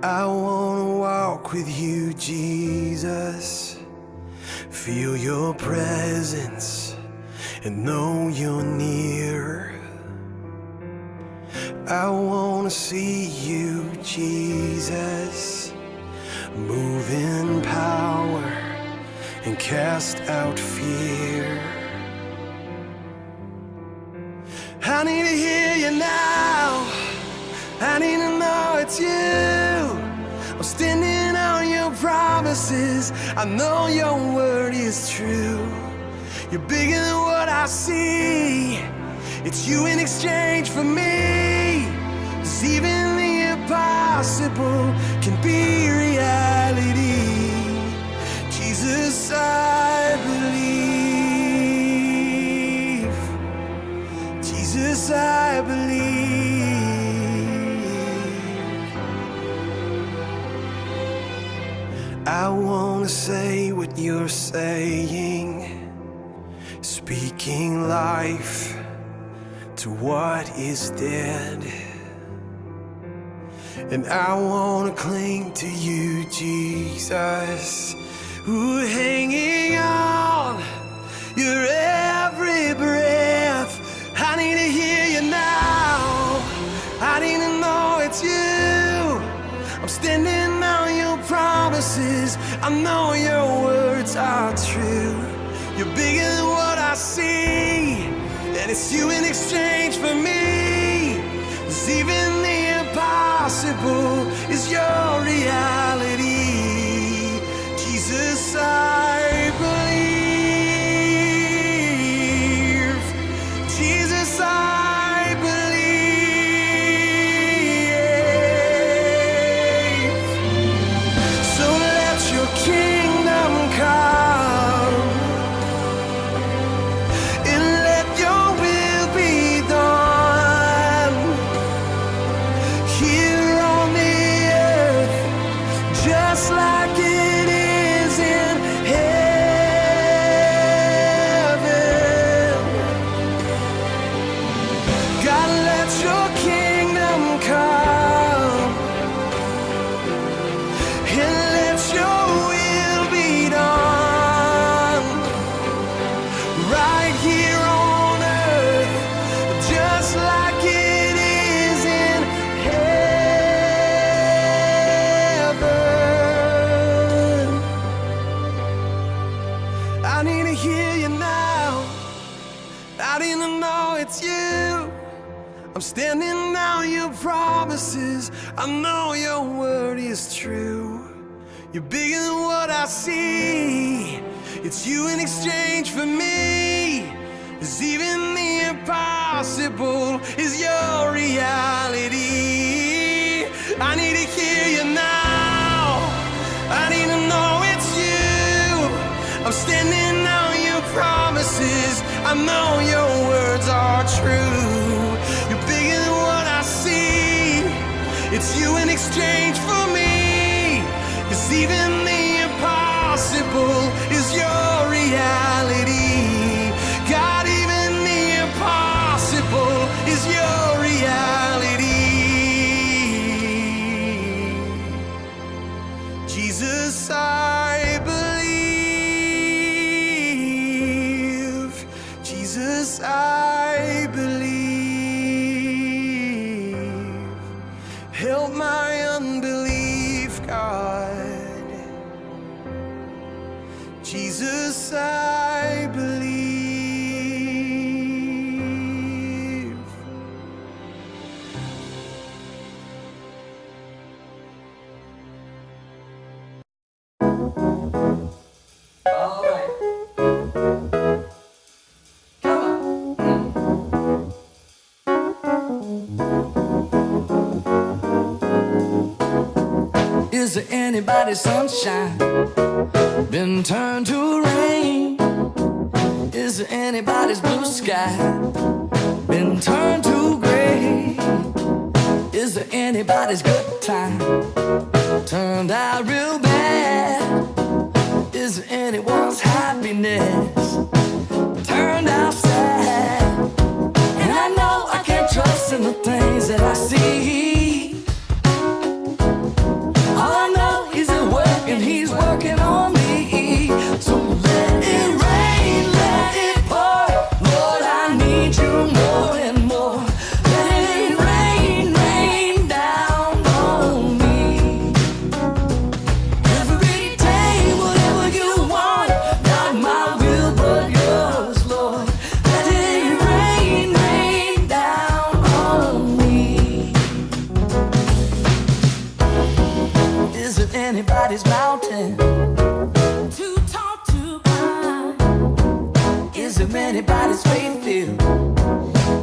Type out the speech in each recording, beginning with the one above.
I wanna walk with you, Jesus. Feel your presence and know you're near. I wanna see you, Jesus. Move in power and cast out fear. I need to hear you now. I need to know it's you. I'm standing on your promises. I know your word is true. You're bigger than what I see. It's you in exchange for me. 'Cause even the impossible can be reality. Jesus, I believe. Jesus, I believe. I wanna say what you're saying, speaking life to what is dead. And I wanna cling to you, Jesus. Ooh, hanging on your every breath. I need to hear you now. I need to know it's you. I'm standing on your promises. I know your words are true. You're bigger than what I see, and it's you in exchange for me. 'Cause even the impossible is your reality. Jesus, I believe. Jesus, I believe. So let your kingdom come, and let your will be done here on the earth, just like it is in heaven. God, let your kingdom come, and let your will be done right here on earth, just like it is in heaven. I need to hear you now. I need to know it's you. I'm standing on your promises. I know your word is true. You're bigger than what I see. It's you in exchange for me. 'Cause even the impossible is your reality. I need to hear you now. I need to know it's you. I'm standing on your promises. I know your words are true. You're bigger than what I see. It's you in exchange for me. 'Cause even the impossible is your reality. God, even the impossible is your reality. Jesus, I believe. Jesus, I believe. Help my unbelief, God. Jesus, I believe. All right. Come on. Is there anybody's sunshine been turned to rain? Is there anybody's blue sky been turned to gray? Is there anybody's good time turned out real bad? Is there anyone's happiness turned out sad? And I know I can't trust in the things that I see. anybody's mountain too tall to climb? Is it anybody's faith field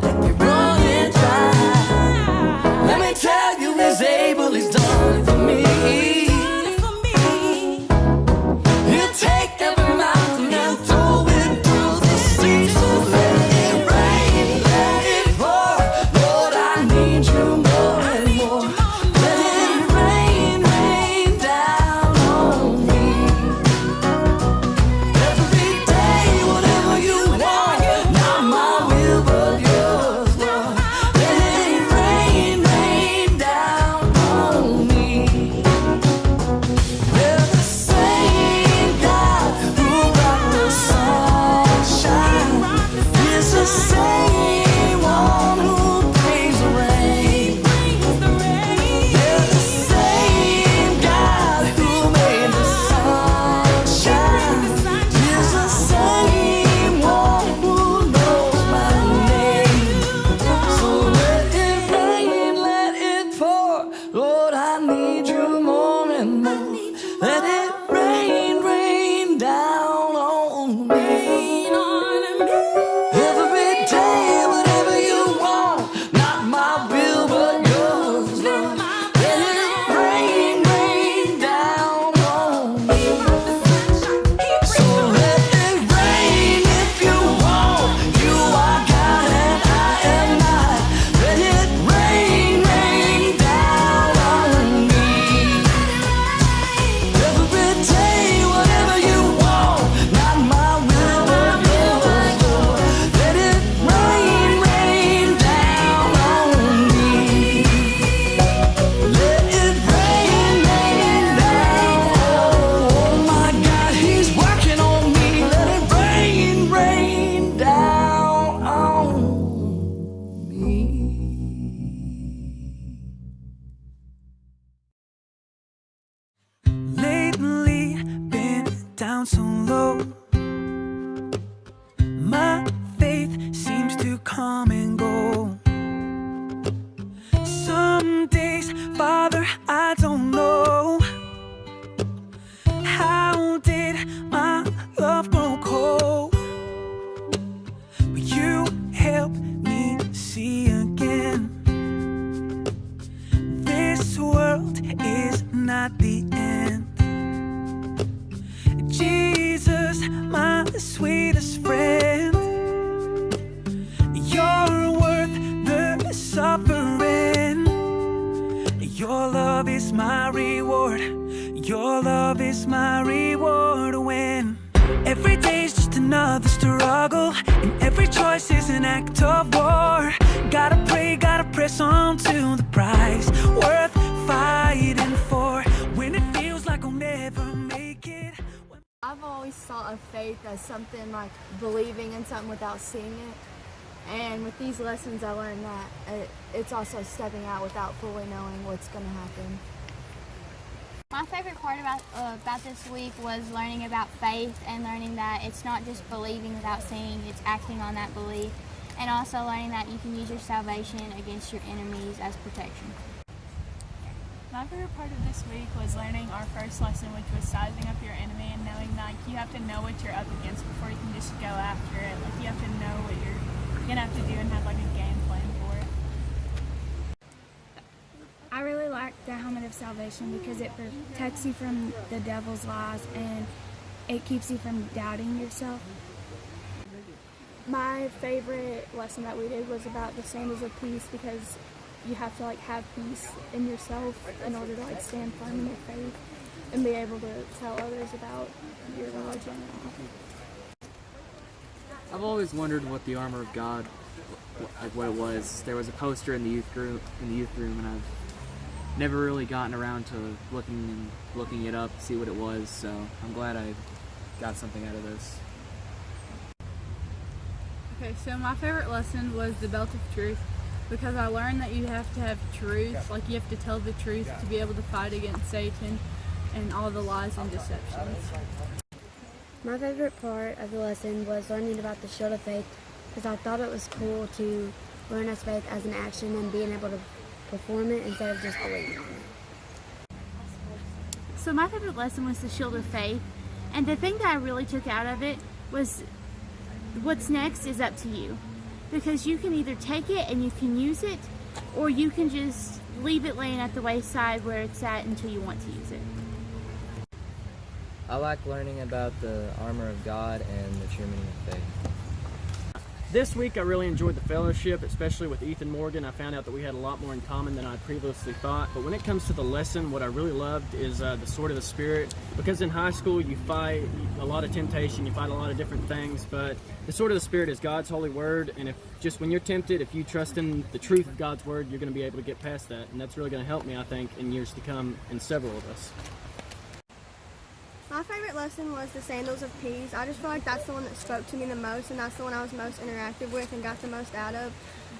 that you're running dry? Let me tell you, he's able, he's done it for me. He'll take every mountain and throw it through the sea. So let it rain, let it pour. Lord, I need you more and more. Let it rain, rain down on me. Every day, whatever you want, not my will but yours, Lord. Let it rain, rain down on me. They're the same God who brought the sunshine. He's the same one who brings the rain. They're the same God who made the sunshine. He's the same one who knows my name. So let it rain, let it pour. Lord, I need you more and more. Let it rain, rain down on me. Every day, whatever you want, not my will but yours, Lord. Let it rain, rain down on me. So let it rain if you want. You are God and I am not. Let it rain, rain down on me. Every day, whatever you want, not my will but yours, Lord. Let it rain, rain down on me. Let it rain, rain down. Oh my God, He's working on me. Let it rain, rain down on me. Lately, been down so low. My faith seems to come and go. Some days, Father, I don't know. How did my love grow cold? But you help me see again. This world is not the end. Jesus, my sweetest friend, you're worth the suffering. Your love is my reward. Your love is my reward. When every day's just another struggle and every choice is an act of war, gotta pray, gotta press on to the prize worth fighting for. When it feels like I'll never make it. I've always thought of faith as something like believing in something without seeing it. And with these lessons, I learned that it's also stepping out without fully knowing what's going to happen. My favorite part about this week was learning about faith and learning that it's not just believing without seeing, it's acting on that belief. And also learning that you can use your salvation against your enemies as protection. My favorite part of this week was learning our first lesson, which was sizing up your enemy and knowing that you have to know what you're up against before you can just go after it. Like, you have to know what you're gonna have to do and have like a game plan for it. I really like the helmet of salvation because it protects you from the devil's lies and it keeps you from doubting yourself. My favorite lesson that we did was about the sandals of peace, because you have to have peace in yourself in order to stand firm in your faith and be able to tell others about your religion. I've always wondered what the armor of God, what it was. There was a poster in the youth room, and I've never really gotten around to looking it up, see what it was. So I'm glad I got something out of this. Okay, so my favorite lesson was the belt of truth, because I learned that you have to have truth, like you have to tell the truth to be able to fight against Satan and all the lies and deceptions. My favorite part of the lesson was learning about the shield of faith, because I thought it was cool to learn as faith as an action and being able to perform it instead of just believing on it. So my favorite lesson was the shield of faith, and the thing that I really took out of it was what's next is up to you, because you can either take it and you can use it, or you can just leave it laying at the wayside where it's at until you want to use it. I like learning about the armor of God and the true meaning of faith. This week I really enjoyed the fellowship, especially with Ethan Morgan. I found out that we had a lot more in common than I previously thought. But when it comes to the lesson, what I really loved is the sword of the Spirit. Because in high school you fight a lot of temptation, you fight a lot of different things, but the sword of the Spirit is God's holy word, and if just when you're tempted, if you trust in the truth of God's word, you're going to be able to get past that. And that's really going to help me, I think, in years to come, and several of us. My favorite lesson was the sandals of peace. I just feel like that's the one that spoke to me the most, and that's the one I was most interactive with and got the most out of.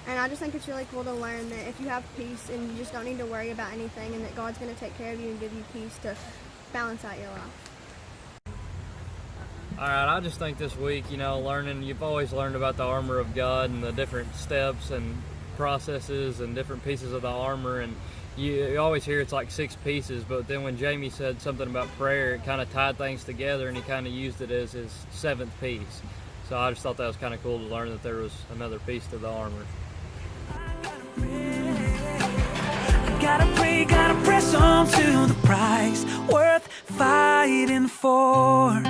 And I just think it's really cool to learn that if you have peace and you just don't need to worry about anything, and that God's going to take care of you and give you peace to balance out your life. Alright, I just think this week, learning, you've always learned about the armor of God and the different steps and processes and different pieces of the armor, and you always hear it's like 6 pieces, but then when Jamie said something about prayer, it kind of tied things together, and he kind of used it as his 7th piece. So I just thought that was kind of cool to learn that there was another piece to the armor. Gotta pray, gotta press on to the prize worth fighting for.